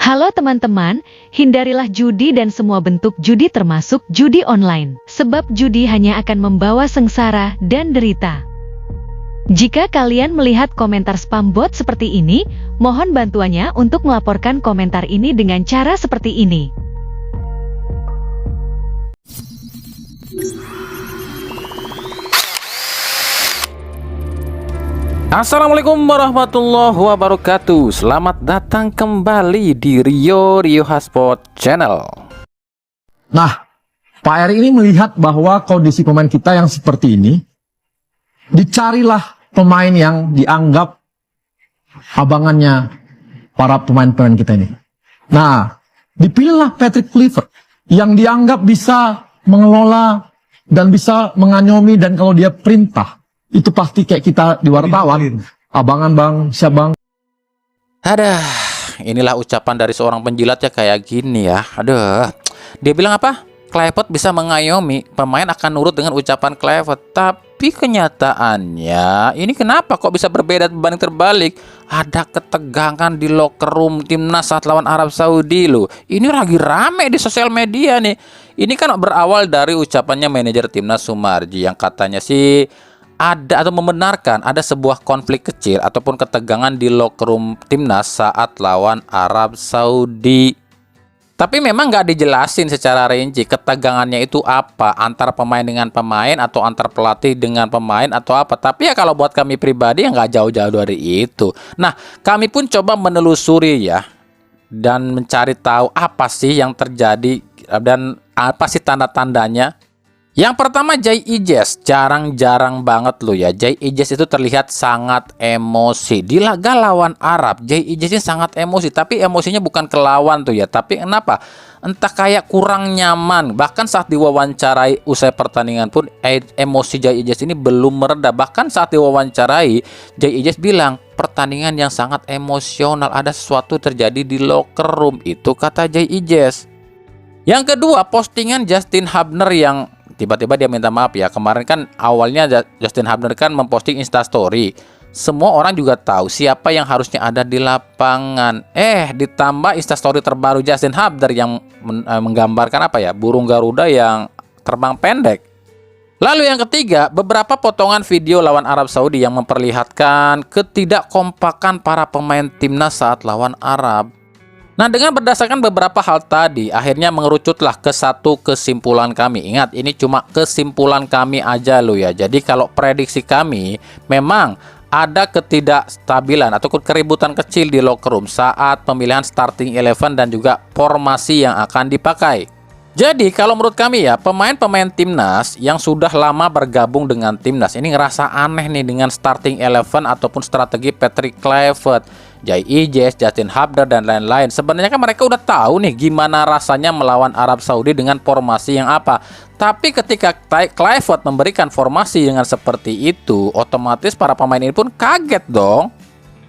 Halo teman-teman, hindarilah judi dan semua bentuk judi termasuk judi online, sebab judi hanya akan membawa sengsara dan derita. Jika kalian melihat komentar spam bot seperti ini, mohon bantuannya untuk melaporkan komentar ini dengan cara seperti ini. Assalamualaikum warahmatullahi wabarakatuh. Selamat datang kembali di Rio Hotspot Channel. Nah, Pak Eri ini melihat bahwa kondisi pemain kita yang seperti ini, dicarilah pemain yang dianggap abangannya para pemain-pemain kita ini. Nah, dipilihlah Patrick Kluivert yang dianggap bisa mengelola dan bisa menganyomi, dan kalau dia perintah itu pasti kayak kita di wartawan, abangan bang, siap bang. Aduh, inilah ucapan dari seorang penjilat ya kayak gini ya. Aduh, dia bilang apa? Kluivert bisa mengayomi, pemain akan nurut dengan ucapan Kluivert. Tapi kenyataannya, ini kenapa kok bisa berbeda berbanding terbalik? Ada ketegangan di locker room timnas saat lawan Arab Saudi loh. Ini lagi rame di sosial media nih. Ini kan berawal dari ucapannya manajer timnas Sumarji yang katanya sih ada atau membenarkan ada sebuah konflik kecil ataupun ketegangan di locker room timnas saat lawan Arab Saudi. Tapi memang nggak dijelasin secara rinci ketegangannya itu apa, antara pemain dengan pemain atau antar pelatih dengan pemain atau apa. Tapi ya kalau buat kami pribadi ya nggak jauh-jauh dari itu. Nah, kami pun coba menelusuri ya dan mencari tahu apa sih yang terjadi dan apa sih tanda-tandanya. Yang pertama, Jay Ijes. Jarang-jarang banget loh ya, Jay Ijes itu terlihat sangat emosi. Di laga lawan Arab, Jay Ijes ini sangat emosi. Tapi emosinya bukan ke lawan tuh ya. Tapi kenapa? Entah kayak kurang nyaman. Bahkan saat diwawancarai usai pertandingan pun emosi Jay Ijes ini belum mereda. Bahkan saat diwawancarai, Jay Ijes bilang pertandingan yang sangat emosional, ada sesuatu terjadi di locker room. Itu kata Jay Ijes. Yang kedua, postingan Justin Hubner yang tiba-tiba dia minta maaf ya. Kemarin kan awalnya Justin Hubner kan memposting Instastory. Semua orang juga tahu siapa yang harusnya ada di lapangan. Ditambah Instastory terbaru Justin Hubner yang menggambarkan apa ya? Burung Garuda yang terbang pendek. Lalu yang ketiga, beberapa potongan video lawan Arab Saudi yang memperlihatkan ketidakkompakan para pemain timnas saat lawan Arab. Nah, dengan berdasarkan beberapa hal tadi, akhirnya mengerucutlah ke satu kesimpulan kami. Ingat, ini cuma kesimpulan kami aja loh ya. Jadi kalau prediksi kami, memang ada ketidakstabilan atau keributan kecil di locker room saat pemilihan starting 11 dan juga formasi yang akan dipakai. Jadi kalau menurut kami ya, pemain-pemain timnas yang sudah lama bergabung dengan timnas ini ngerasa aneh nih dengan starting 11 ataupun strategi Patrick Kluivert, Jay Ijes, Justin Hubner dan lain-lain. Sebenarnya kan mereka udah tahu nih gimana rasanya melawan Arab Saudi dengan formasi yang apa. Tapi ketika Kluivert memberikan formasi dengan seperti itu, otomatis para pemain ini pun kaget dong.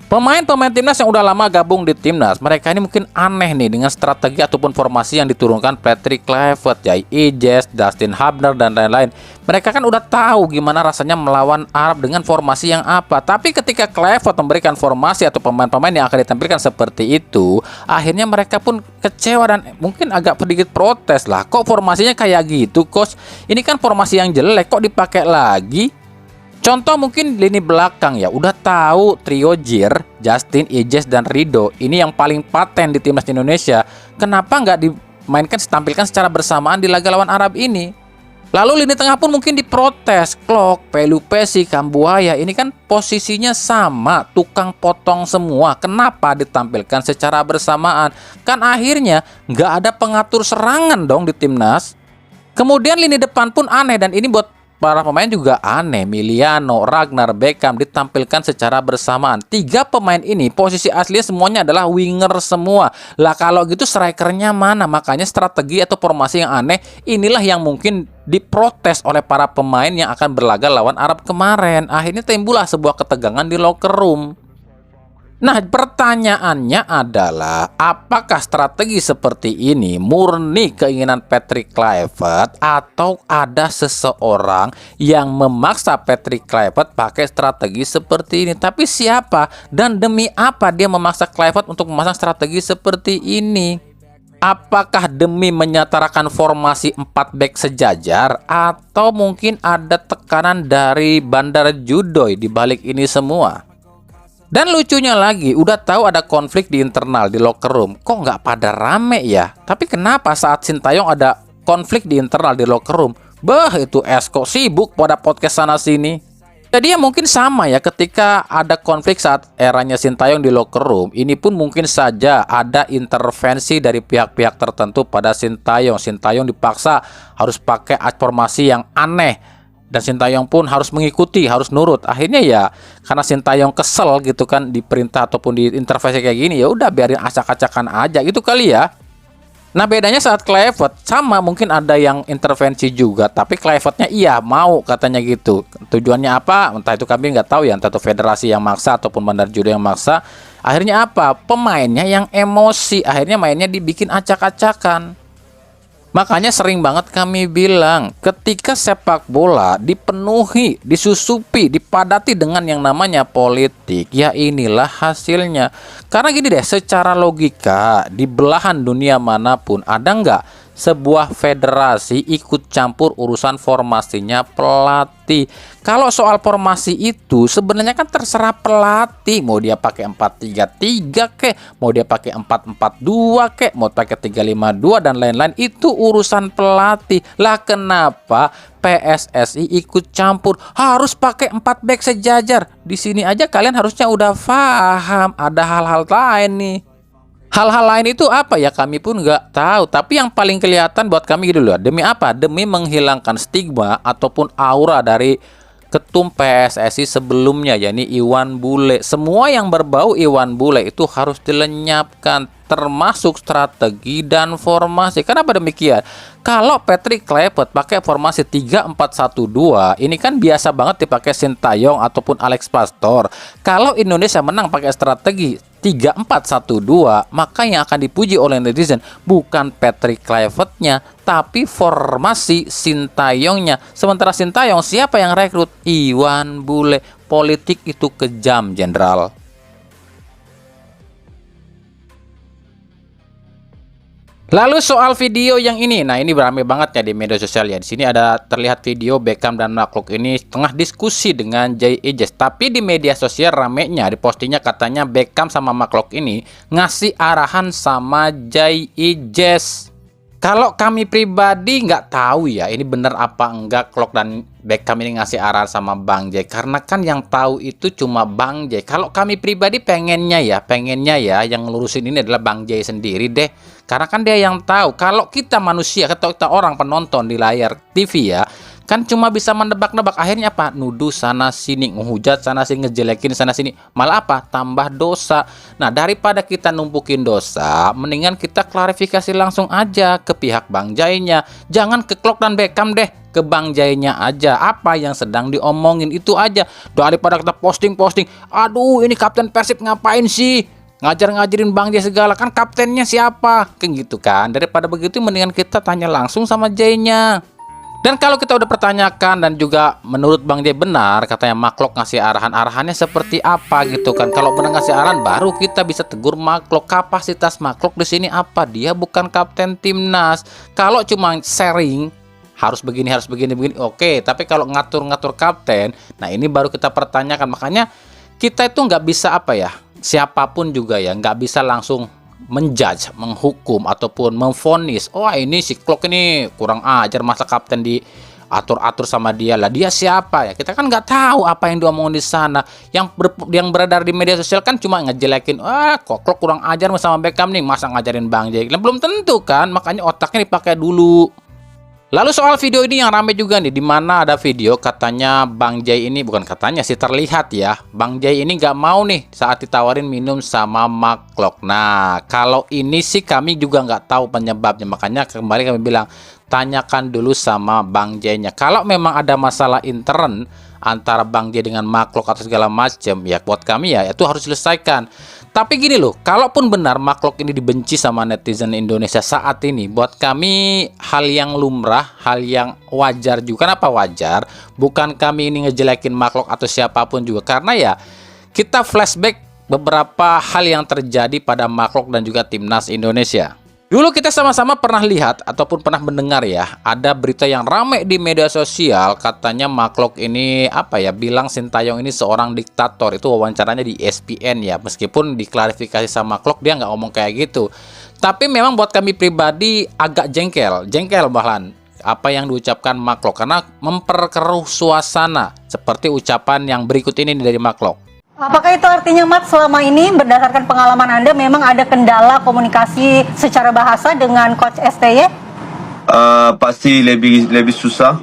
Pemain-pemain timnas yang udah lama gabung di timnas, mereka ini mungkin aneh nih dengan strategi ataupun formasi yang diturunkan Patrick Kluivert, Jay Ijes, Justin Hubner dan lain-lain. Mereka kan udah tahu gimana rasanya melawan Arab dengan formasi yang apa. Tapi ketika Kluivert memberikan formasi atau pemain-pemain yang akan ditampilkan seperti itu, akhirnya mereka pun kecewa dan mungkin agak sedikit protes lah. Kok formasinya kayak gitu, coach? Ini kan formasi yang jelek, kok dipakai lagi? Contoh mungkin lini belakang ya, udah tahu trio Jir, Justin, Ijes, dan Ridho ini yang paling paten di timnas Indonesia. Kenapa nggak dimainkan, ditampilkan secara bersamaan di laga lawan Arab ini? Lalu lini tengah pun mungkin diprotes. Klok, Pelupesi, Kambuaya ini kan posisinya sama, tukang potong semua. Kenapa ditampilkan secara bersamaan? Kan akhirnya nggak ada pengatur serangan dong di timnas. Kemudian lini depan pun aneh, dan ini buat para pemain juga aneh. Miliano, Ragnar, Beckham ditampilkan secara bersamaan. Tiga pemain ini posisi aslinya semuanya adalah winger semua. Lah kalau gitu strikernya mana? Makanya strategi atau formasi yang aneh inilah yang mungkin diprotes oleh para pemain yang akan berlaga lawan Arab kemarin. Akhirnya timbullah sebuah ketegangan di locker room. Nah, pertanyaannya adalah apakah strategi seperti ini murni keinginan Patrick Kluivert atau ada seseorang yang memaksa Patrick Kluivert pakai strategi seperti ini? Tapi siapa dan demi apa dia memaksa Kluivert untuk memasang strategi seperti ini? Apakah demi menyetarakan formasi 4 back sejajar atau mungkin ada tekanan dari Bandar Judoy di balik ini semua? Dan lucunya lagi, udah tahu ada konflik di internal di locker room, kok nggak pada rame ya? Tapi kenapa saat Sintayong ada konflik di internal di locker room, itu Esko sibuk pada podcast sana sini. Jadi ya mungkin sama ya, ketika ada konflik saat eranya Sintayong di locker room, ini pun mungkin saja ada intervensi dari pihak-pihak tertentu pada Sintayong. Sintayong dipaksa harus pakai formasi yang aneh. Dan Sintayong pun harus mengikuti, harus nurut. Akhirnya ya karena Sintayong kesel gitu kan diperintah ataupun diintervensi kayak gini, ya udah biarin acak-acakan aja gitu kali ya. Nah, bedanya saat Kluivert sama mungkin ada yang intervensi juga, tapi Kluivertnya iya mau katanya gitu. Tujuannya apa? Entah itu kami nggak tahu ya, entah itu federasi yang maksa ataupun Bandar Judo yang maksa. Akhirnya apa? Pemainnya yang emosi, akhirnya mainnya dibikin acak-acakan. Makanya sering banget kami bilang, ketika sepak bola dipenuhi, disusupi, dipadati dengan yang namanya politik, ya inilah hasilnya. Karena gini deh, secara logika, di belahan dunia manapun, ada nggak sebuah federasi ikut campur urusan formasinya pelatih? Kalau soal formasi itu sebenarnya kan terserah pelatih, mau dia pakai 4-3-3 kek, mau dia pakai 4-4-2 kek, mau pakai 3-5-2 dan lain-lain, itu urusan pelatih. Lah kenapa PSSI ikut campur harus pakai 4 back sejajar? Di sini aja kalian harusnya udah paham ada hal-hal lain nih. Hal-hal lain itu apa ya, kami pun nggak tahu. Tapi yang paling kelihatan buat kami gitu loh. Demi apa? Demi menghilangkan stigma ataupun aura dari ketum PSSI sebelumnya, yakni Iwan Bule. Semua yang berbau Iwan Bule itu harus dilenyapkan, termasuk strategi dan formasi. Kenapa demikian? Kalau Patrick Kluivert pakai formasi 3-4-1-2, ini kan biasa banget dipakai Sintayong ataupun Alex Pastor. Kalau Indonesia menang pakai strategi 3-4-1-2, maka yang akan dipuji oleh netizen bukan Patrick Kluivertnya, tapi formasi Sintayongnya. Sementara Sintayong siapa yang rekrut? Iwan Bule. Politik itu kejam, Jenderal. Lalu soal video yang ini, nah ini beramai banget ya di media sosial ya. Di sini ada terlihat video Beckham dan Makluk ini tengah diskusi dengan Jay Ijes. Tapi di media sosial ramenya, di postingnya katanya Beckham sama Makluk ini ngasih arahan sama Jay Ijes. Kalau kami pribadi nggak tahu ya, ini bener apa enggak Klok dan Beckham ini ngasih arahan sama Bang Jay. Karena kan yang tahu itu cuma Bang Jay. Kalau kami pribadi pengennya ya yang ngelurusin ini adalah Bang Jay sendiri deh. Karena kan dia yang tahu. Kalau kita manusia, atau kita orang penonton di layar TV ya, kan cuma bisa mendebak-nebak. Akhirnya apa? Nuduh sana sini, ngehujat sana sini, ngejelekin sana sini. Malah apa? Tambah dosa. Nah, daripada kita numpukin dosa, mendingan kita klarifikasi langsung aja ke pihak Bang Jay-nya. Jangan ke Klok dan Beckham deh, ke Bang Jay-nya aja. Apa yang sedang diomongin itu aja. Daripada kita posting-posting, aduh ini Kapten Persib ngapain sih? Ngajarin Bang Jay segala, kan kaptennya siapa? Kayak gitu kan. Daripada begitu mendingan kita tanya langsung sama Jay-nya. Dan kalau kita udah pertanyakan dan juga menurut Bang Jay benar, katanya Maklok ngasih arahannya seperti apa gitu kan. Kalau benar ngasih arahan baru kita bisa tegur Maklok. Kapasitas Maklok di sini apa? Dia bukan kapten timnas. Kalau cuma sharing harus begini oke. Tapi kalau ngatur-ngatur kapten, nah ini baru kita pertanyakan. Makanya kita itu nggak bisa apa ya, siapapun juga ya, nggak bisa langsung menjudge, menghukum ataupun memvonis. Oh ini si Klok ini kurang ajar, masa kapten diatur-atur sama dia lah. Dia siapa ya? Kita kan nggak tahu apa yang diomongin di sana. Yang beredar di media sosial kan cuma ngejelekin, kok Klok kurang ajar sama Beckham nih, masa ngajarin Bang Jay. Belum tentu kan, makanya otaknya dipakai dulu. Lalu soal video ini yang rame juga nih, di mana ada video katanya Bang Jay ini, bukan katanya sih, terlihat ya, Bang Jay ini nggak mau nih saat ditawarin minum sama Mark Klok. Nah, kalau ini sih kami juga nggak tahu penyebabnya, makanya kembali kami bilang tanyakan dulu sama Bang Jay-nya. Kalau memang ada masalah intern antara Bang Jay dengan Mark Klok atau segala macam, ya buat kami ya itu harus selesaikan. Tapi gini loh, kalaupun benar Mark Klok ini dibenci sama netizen Indonesia saat ini, buat kami hal yang lumrah, hal yang wajar juga. Kenapa wajar? Bukan kami ini ngejelekin Mark Klok atau siapapun juga, karena ya kita flashback beberapa hal yang terjadi pada Mark Klok dan juga timnas Indonesia. Dulu kita sama-sama pernah lihat ataupun pernah mendengar ya, ada berita yang ramai di media sosial, katanya Mark Klok ini bilang Sintayong ini seorang diktator. Itu wawancaranya di ESPN ya, meskipun diklarifikasi sama Klok dia nggak ngomong kayak gitu. Tapi memang buat kami pribadi agak jengkel bahkan apa yang diucapkan Mark Klok, karena memperkeruh suasana seperti ucapan yang berikut ini dari Mark Klok. Apakah itu artinya, Mat, selama ini berdasarkan pengalaman Anda memang ada kendala komunikasi secara bahasa dengan Coach STY? Pasti lebih susah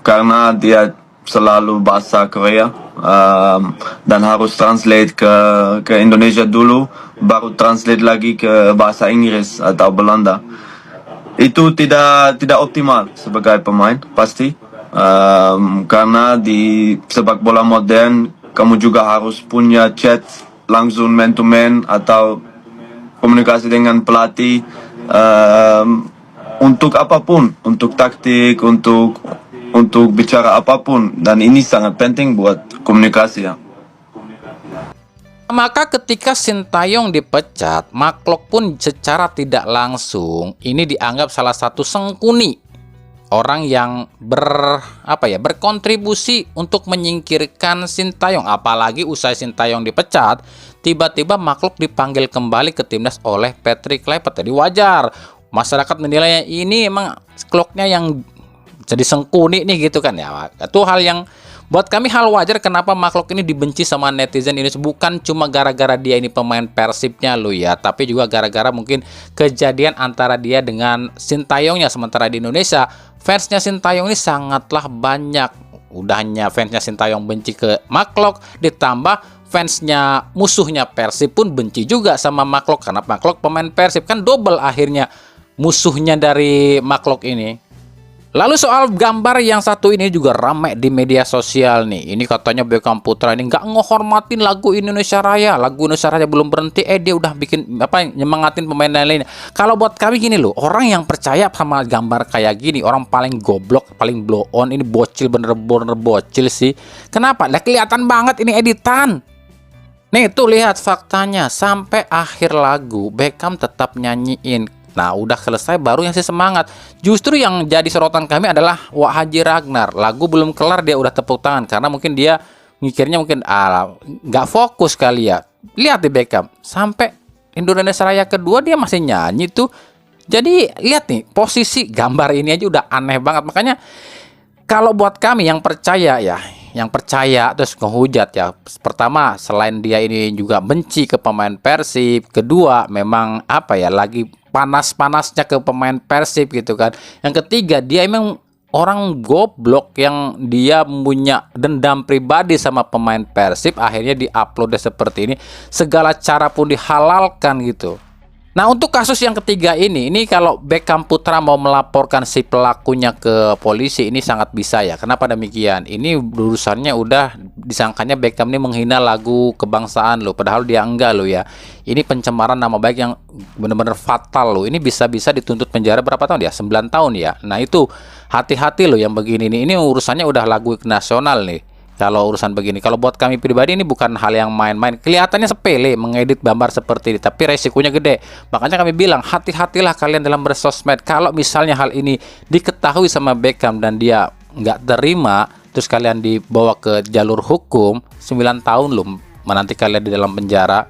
karena dia selalu bahasa Korea dan harus translate ke Indonesia dulu, baru translate lagi ke bahasa Inggris atau Belanda. Itu tidak optimal sebagai pemain pasti, karena di sepak bola modern kamu juga harus punya chat langsung man to man atau komunikasi dengan pelatih untuk apapun, untuk taktik, untuk bicara apapun, dan ini sangat penting buat komunikasi ya. Maka ketika Sintayong dipecat, Mark Klok pun secara tidak langsung ini dianggap salah satu sengkuni, orang yang berkontribusi untuk menyingkirkan Sintayong. Apalagi usai Sintayong dipecat, tiba-tiba Mark Klok dipanggil kembali ke timnas oleh Patrick Kluivert. Jadi wajar masyarakat menilainya ini emang Kloknya yang jadi sengkuni nih gitu kan ya. Itu hal yang buat kami hal wajar. Kenapa Mark Klok ini dibenci sama netizen ini, bukan cuma gara-gara dia ini pemain Persibnya lo ya, tapi juga gara-gara mungkin kejadian antara dia dengan Sintayongnya. Sementara di Indonesia fansnya Sintayong ini sangatlah banyak. Udahnya fansnya Sintayong benci ke Mark Klok, ditambah fansnya musuhnya Persib pun benci juga sama Mark Klok, karena Mark Klok pemain Persib, kan double akhirnya musuhnya dari Mark Klok ini. Lalu soal gambar yang satu ini juga ramai di media sosial nih. Ini katanya Beckham Putra ini nggak ngehormatin lagu Indonesia Raya. Lagu Indonesia Raya belum berhenti, dia udah bikin nyemangatin pemain lain. Kalau buat kami gini loh, orang yang percaya sama gambar kayak gini, orang paling goblok, paling blow on. Ini bocil, bener-bener bocil sih. Kenapa? Lah kelihatan banget ini editan. Nih tuh lihat faktanya, sampai akhir lagu Beckham tetap nyanyiin. Nah udah selesai baru yang sih semangat. Justru yang jadi sorotan kami adalah Wak Haji Ragnar. Lagu belum kelar dia udah tepuk tangan, karena mungkin dia mikirnya nggak fokus kali ya. Lihat di Beckham sampai Indonesia Raya kedua dia masih nyanyi tuh. Jadi lihat nih, posisi gambar ini aja udah aneh banget. Makanya kalau buat kami yang percaya terus ngehujat ya. Pertama, selain dia ini juga benci ke pemain Persib, kedua memang lagi panas-panasnya ke pemain Persib gitu kan. Yang ketiga, dia emang orang goblok yang dia punya dendam pribadi sama pemain Persib, akhirnya diupload seperti ini. Segala cara pun dihalalkan gitu. Nah untuk kasus yang ketiga ini kalau Beckham Putra mau melaporkan si pelakunya ke polisi, ini sangat bisa ya. Kenapa demikian? Ini urusannya udah disangkanya Beckham ini menghina lagu kebangsaan loh, padahal dia enggak loh ya. Ini pencemaran nama baik yang benar-benar fatal loh. Ini bisa-bisa dituntut penjara berapa tahun ya? 9 tahun ya. Nah itu hati-hati loh yang begini nih. Ini urusannya udah lagu nasional nih. Kalau urusan begini, kalau buat kami pribadi ini bukan hal yang main-main. Kelihatannya sepele mengedit gambar seperti ini, tapi resikonya gede. Makanya kami bilang hati-hatilah kalian dalam bersosmed. Kalau misalnya hal ini diketahui sama Beckham dan dia nggak terima, terus kalian dibawa ke jalur hukum, 9 tahun loh menanti kalian di dalam penjara.